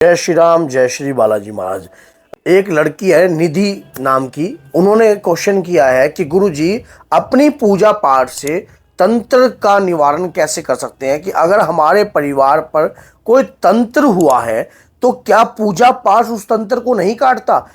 जय श्री राम, जय श्री बालाजी महाराज। एक लड़की है निधि नाम की, उन्होंने क्वेश्चन किया है कि गुरुजी अपनी पूजा पाठ से तंत्र का निवारण कैसे कर सकते हैं कि अगर हमारे परिवार पर कोई तंत्र हुआ है तो क्या पूजा पाठ उस तंत्र को नहीं काटता।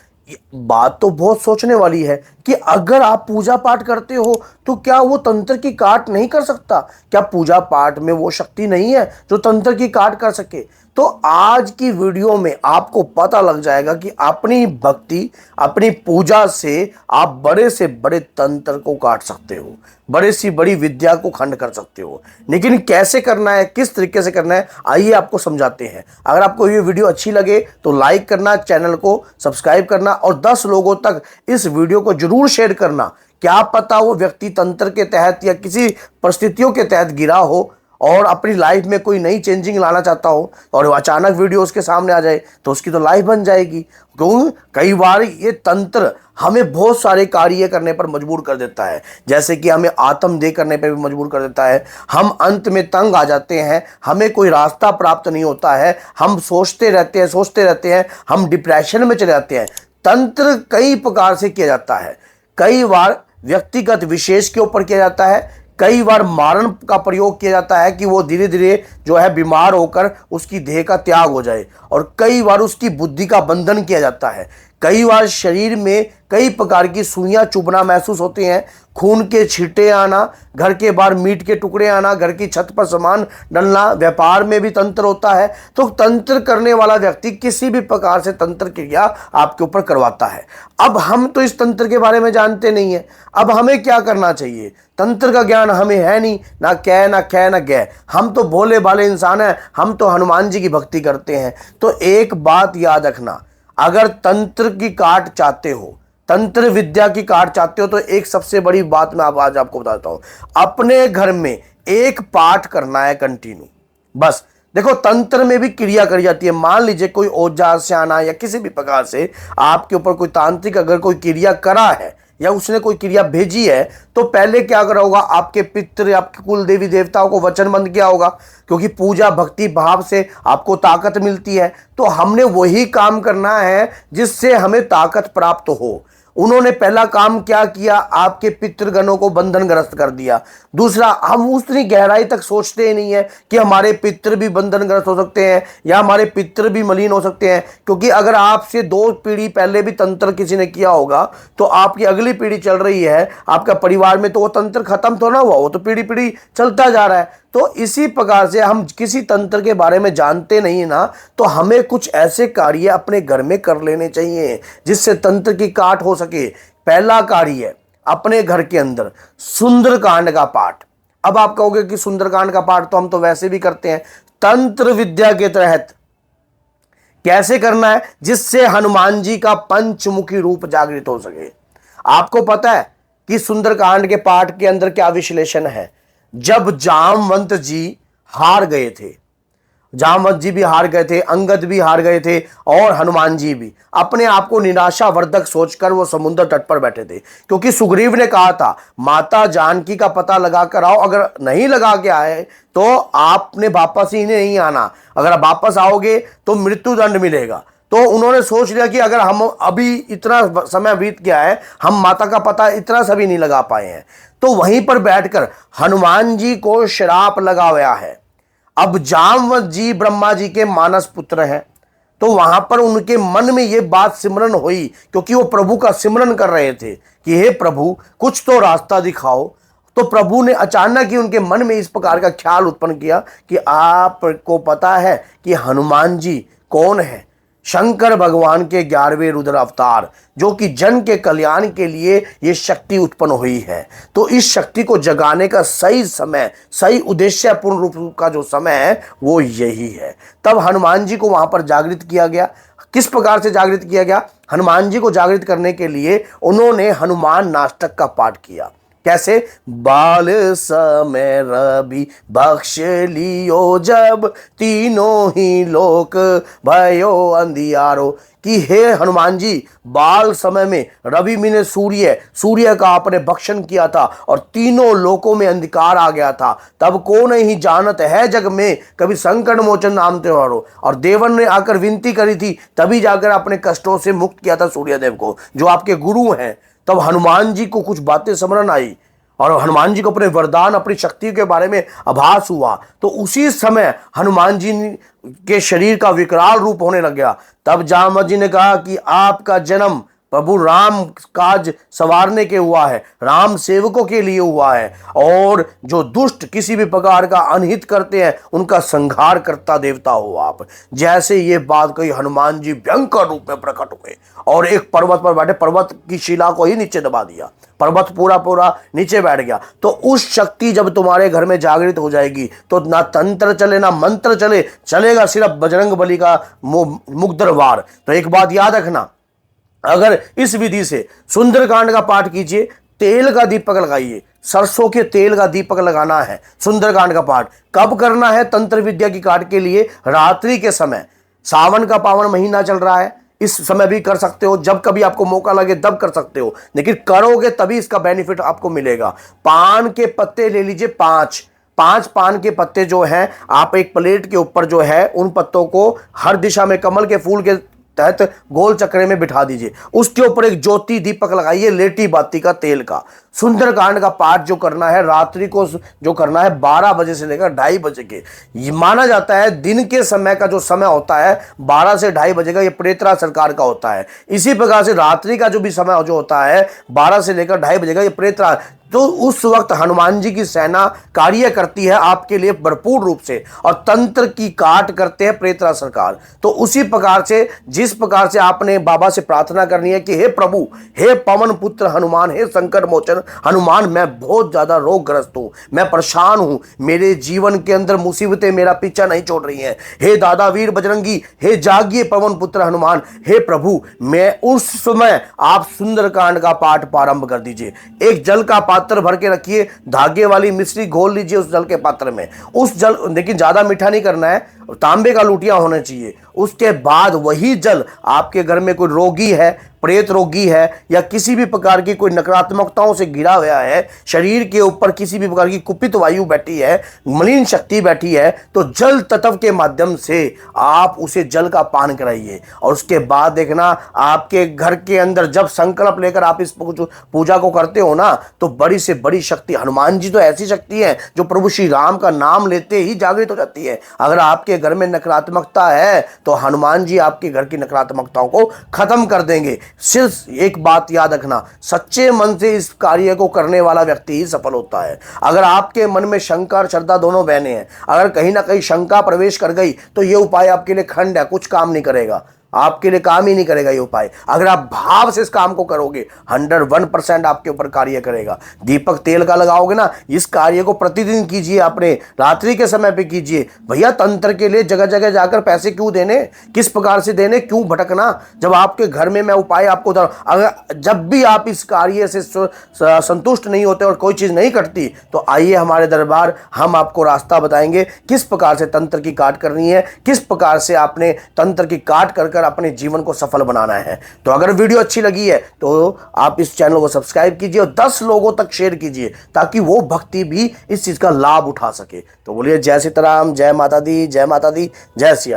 बात तो बहुत सोचने वाली है कि अगर आप पूजा पाठ करते हो तो क्या वो तंत्र की काट नहीं कर सकता। क्या पूजा पाठ में वो शक्ति नहीं है जो तंत्र की काट कर सके। तो आज की वीडियो में आपको पता लग जाएगा कि अपनी भक्ति, अपनी पूजा से आप बड़े से बड़े तंत्र को काट सकते हो, बड़े सी बड़ी विद्या को खंड कर सकते हो। लेकिन कैसे करना है, किस तरीके से करना है, आइए आपको समझाते हैं। अगर आपको ये वीडियो अच्छी लगे तो लाइक करना, चैनल को सब्सक्राइब करना और 10 लोगों तक इस वीडियो को जरूर शेयर करना। क्या पता वो व्यक्ति तंत्र के तहत या किसी परिस्थितियों के तहत गिरा हो और अपनी लाइफ में कोई नई चेंजिंग लाना चाहता हो और अचानक वीडियो उसके सामने आ जाए तो उसकी तो लाइफ बन जाएगी। क्यों? कई बार ये तंत्र हमें बहुत सारे कार्य करने पर मजबूर कर देता है, जैसे कि हमें आत्मदेह करने पर भी मजबूर कर देता है। हम अंत में तंग आ जाते हैं, हमें कोई रास्ता प्राप्त नहीं होता है, हम सोचते रहते हैं, हम डिप्रेशन में चले जाते हैं। तंत्र कई प्रकार से किया जाता है। कई बार व्यक्तिगत विशेष के ऊपर किया जाता है, कई बार मारण का प्रयोग किया जाता है कि वो धीरे धीरे जो है बीमार होकर उसकी देह का त्याग हो जाए, और कई बार उसकी बुद्धि का बंधन किया जाता है। कई बार शरीर में कई प्रकार की सुइयां चुभना महसूस होते हैं, खून के छींटे आना, घर के बाहर मीट के टुकड़े आना, घर की छत पर सामान डलना, व्यापार में भी तंत्र होता है। तो तंत्र करने वाला व्यक्ति किसी भी प्रकार से तंत्र क्रिया आपके ऊपर करवाता है। अब हम तो इस तंत्र के बारे में जानते नहीं है, अब हमें क्या करना चाहिए? तंत्र का ज्ञान हमें है नहीं, ना कै ना कै ना गै। हम तो भोले भाले इंसान हैं, हम तो हनुमान जी की भक्ति करते हैं। तो एक बात याद रखना, अगर तंत्र की काट चाहते हो, तंत्र विद्या की काट चाहते हो, तो एक सबसे बड़ी बात मैं आज आपको बताता हूं। अपने घर में एक पाठ करना है कंटिन्यू। बस देखो, तंत्र में भी क्रिया करी जाती है। मान लीजिए कोई औजार से आना या किसी भी प्रकार से आपके ऊपर कोई तांत्रिक अगर कोई क्रिया करा है या उसने कोई क्रिया भेजी है, तो पहले क्या करा होगा? आपके पितृ, आपके कुल देवी देवताओं को वचनबंद किया होगा, क्योंकि पूजा भक्ति भाव से आपको ताकत मिलती है। तो हमने वही काम करना है जिससे हमें ताकत प्राप्त हो। उन्होंने पहला काम क्या किया? आपके पितृगणों को बंधनग्रस्त कर दिया। दूसरा, हम उतनी गहराई तक सोचते ही नहीं है कि हमारे पितृ भी बंधनग्रस्त हो सकते हैं या हमारे पितृ भी मलिन हो सकते हैं। क्योंकि अगर आपसे 2 पीढ़ी पहले भी तंत्र किसी ने किया होगा तो आपकी अगली पीढ़ी चल रही है आपका परिवार में, तो वो तंत्र खत्म तो ना हुआ, वो तो पीढ़ी पीढ़ी चलता जा रहा है। तो इसी प्रकार से हम किसी तंत्र के बारे में जानते नहीं ना, तो हमें कुछ ऐसे कार्य अपने घर में कर लेने चाहिए जिससे तंत्र की काट हो सके। पहला कार्य, अपने घर के अंदर सुंदरकांड का पाठ। अब आप कहोगे कि सुंदरकांड का पाठ तो हम तो वैसे भी करते हैं। तंत्र विद्या के तहत कैसे करना है जिससे हनुमान जी का पंचमुखी रूप जागृत हो सके। आपको पता है कि सुंदरकांड के पाठ के अंदर क्या विश्लेषण है? जब जामवंत जी हार गए थे, जामवंत जी भी हार गए थे, अंगद भी हार गए थे और हनुमान जी भी, अपने आप को निराशावर्धक सोचकर वो समुद्र तट पर बैठे थे। क्योंकि सुग्रीव ने कहा था माता जानकी का पता लगा कर आओ, अगर नहीं लगा के आए तो आपने वापस ही नहीं आना, अगर आप वापस आओगे तो मृत्यु दंड मिलेगा। तो उन्होंने सोच लिया कि अगर हम अभी इतना समय बीत गया है, हम माता का पता इतना सभी नहीं लगा पाए हैं, तो वहीं पर बैठकर हनुमान जी को श्राप लगा हुआ है। अब जामवंत जी ब्रह्मा जी के मानस पुत्र हैं, तो वहां पर उनके मन में यह बात सिमरन हुई, क्योंकि वो प्रभु का सिमरन कर रहे थे कि हे प्रभु कुछ तो रास्ता दिखाओ। तो प्रभु ने अचानक ही उनके मन में इस प्रकार का ख्याल उत्पन्न किया कि आपको पता है कि हनुमान जी कौन है? शंकर भगवान के 11वें रुद्र अवतार, जो कि जन के कल्याण के लिए ये शक्ति उत्पन्न हुई है। तो इस शक्ति को जगाने का सही समय, सही उद्देश्यपूर्ण रूप का जो समय है वो यही है। तब हनुमान जी को वहां पर जागृत किया गया। किस प्रकार से जागृत किया गया? हनुमान जी को जागृत करने के लिए उन्होंने हनुमान नाष्टक का पाठ किया। कैसे? बाल समय रवि बख्श लियो जब, तीनों ही लोक भयो अंधियारो। कि हे हनुमान जी, बाल समय में, रवि मीने सूर्य, सूर्य का आपने भक्षण किया था और तीनों लोकों में अंधकार आ गया था। तब को नहीं जानत है जग में, कभी संकट मोचन नाम त्योहारो। और देवन ने आकर विनती करी थी, तभी जाकर अपने कष्टों से मुक्त किया था सूर्यदेव को, जो आपके गुरु हैं। तब हनुमान जी को कुछ बातें स्मरण आई और हनुमान जी को अपने वरदान, अपनी शक्ति के बारे में आभास हुआ। तो उसी समय हनुमान जी के शरीर का विकराल रूप होने लग गया। तब जामवंत जी ने कहा कि आपका जन्म प्रभु राम काज सवारने के हुआ है, राम सेवकों के लिए हुआ है, और जो दुष्ट किसी भी प्रकार का अनहित करते हैं उनका संहार करता देवता हो आप। जैसे ये बात कही, हनुमान जी भयंकर रूप में प्रकट हुए और एक पर्वत पर बैठे, पर्वत की शिला को ही नीचे दबा दिया, पर्वत पूरा पूरा नीचे बैठ गया। तो उस शक्ति जब तुम्हारे घर में जागृत हो जाएगी तो ना तंत्र चले ना मंत्र चले, चलेगा सिर्फ बजरंग बली का मुग्धर वार। तो एक बात याद रखना, अगर इस विधि से सुंदरकांड का पाठ कीजिए, तेल का दीपक लगाइए, सरसों के तेल का दीपक लगाना है। सुंदरकांड का पाठ कब करना है? तंत्र विद्या की काट के लिए रात्रि के समय, सावन का पावन महीना चल रहा है, इस समय भी कर सकते हो, जब कभी आपको मौका लगे तब कर सकते हो, लेकिन करोगे तभी इसका बेनिफिट आपको मिलेगा। पान के पत्ते ले लीजिए, पांच पान के पत्ते जो हैं, आप एक प्लेट के ऊपर जो है उन पत्तों को हर दिशा में कमल के फूल के तहत गोल चक्रे में बिठा दीजिए। उसके ऊपर एक ज्योति दीपक लगाइए लेटी बाती का तेल का। सुंदरकांड का पाठ जो करना है रात्रि को, जो करना है 12 बजे से लेकर 2:30 बजे के। ये माना जाता है दिन के समय का जो समय होता है 12 से 2:30 बजे का, ये प्रेतरा सरकार का होता है। इसी प्रकार से रात्रि का जो भी समय जो होता है 12 से लेकर 2:30 बजे का, ये प्रेतरा। तो उस वक्त हनुमान जी की सेना कार्य करती है आपके लिए भरपूर रूप से, और तंत्र की काट करते हैं प्रेतरा सरकार। तो उसी प्रकार से, जिस प्रकार से आपने बाबा से प्रार्थना करनी है कि हे प्रभु, हे पवन पुत्र हनुमान, हे संकट मोचन हनुमान, मैं बहुत ज्यादा रोगग्रस्त हूं, मैं परेशान हूं, मेरे जीवन के अंदर मुसीबतें मेरा पीछा नहीं छोड़ रही हैं। हे दादा वीर बजरंगी, हे जागिए पवन पुत्र हनुमान, हे प्रभु। मैं उस समय आप सुंदरकांड का पाठ प्रारंभ कर दीजिए। एक जल का पात्र भर के रखिए, धागे वाली मिश्री घोल लीजिए उस जल के पात्र में। उस जल, लेकिन ज्यादा मीठा नहीं करना है, तांबे का लूटिया होना चाहिए। उसके बाद वही जल, आपके घर में कोई रोगी है, प्रेत रोगी है, या किसी भी प्रकार की कोई नकारात्मकताओं से घिरा हुआ है, शरीर के ऊपर किसी भी प्रकार की कुपित वायु बैठी है, मलिन शक्ति बैठी है, तो जल तत्व के माध्यम से आप उसे जल का पान कराइए। और उसके बाद देखना, आपके घर के अंदर जब संकल्प लेकर आप इस पूजा को करते हो ना, तो बड़ी से बड़ी शक्ति, हनुमान जी तो ऐसी शक्ति है जो प्रभु श्री राम का नाम लेते ही जागृत हो जाती है। अगर आपके घर में नकारात्मकता है तो हनुमान जी आपके घर की नकारात्मकताओं को खत्म कर देंगे। सिर्फ एक बात याद रखना, सच्चे मन से इस कार्य को करने वाला व्यक्ति ही सफल होता है। अगर आपके मन में शंका और श्रद्धा दोनों बहने हैं, अगर कहीं ना कहीं शंका प्रवेश कर गई तो यह उपाय आपके लिए खंड है, कुछ काम नहीं करेगा, आपके लिए काम ही नहीं करेगा ये उपाय। अगर आप भाव से इस काम को करोगे 101% आपके ऊपर कार्य करेगा। दीपक तेल का लगाओगे ना, इस कार्य को प्रतिदिन कीजिए, अपने रात्रि के समय पे कीजिए। भैया तंत्र के लिए जगह जगह जाकर पैसे क्यों देने, किस प्रकार से देने, क्यों भटकना, जब आपके घर में मैं उपाय आपको अगर जब भी आप इस कार्य से संतुष्ट नहीं होते और कोई चीज नहीं कटती, तो आइए हमारे दरबार, हम आपको रास्ता बताएंगे किस प्रकार से तंत्र की काट करनी है, किस प्रकार से आपने तंत्र की काट कर अपने जीवन को सफल बनाना है। तो अगर वीडियो अच्छी लगी है तो आप इस चैनल को सब्सक्राइब कीजिए और 10 लोगों तक शेयर कीजिए, ताकि वो भक्ति भी इस चीज का लाभ उठा सके। तो बोलिए जय सीताराम, जय माता दी, जय माता दी, जय सिया राम।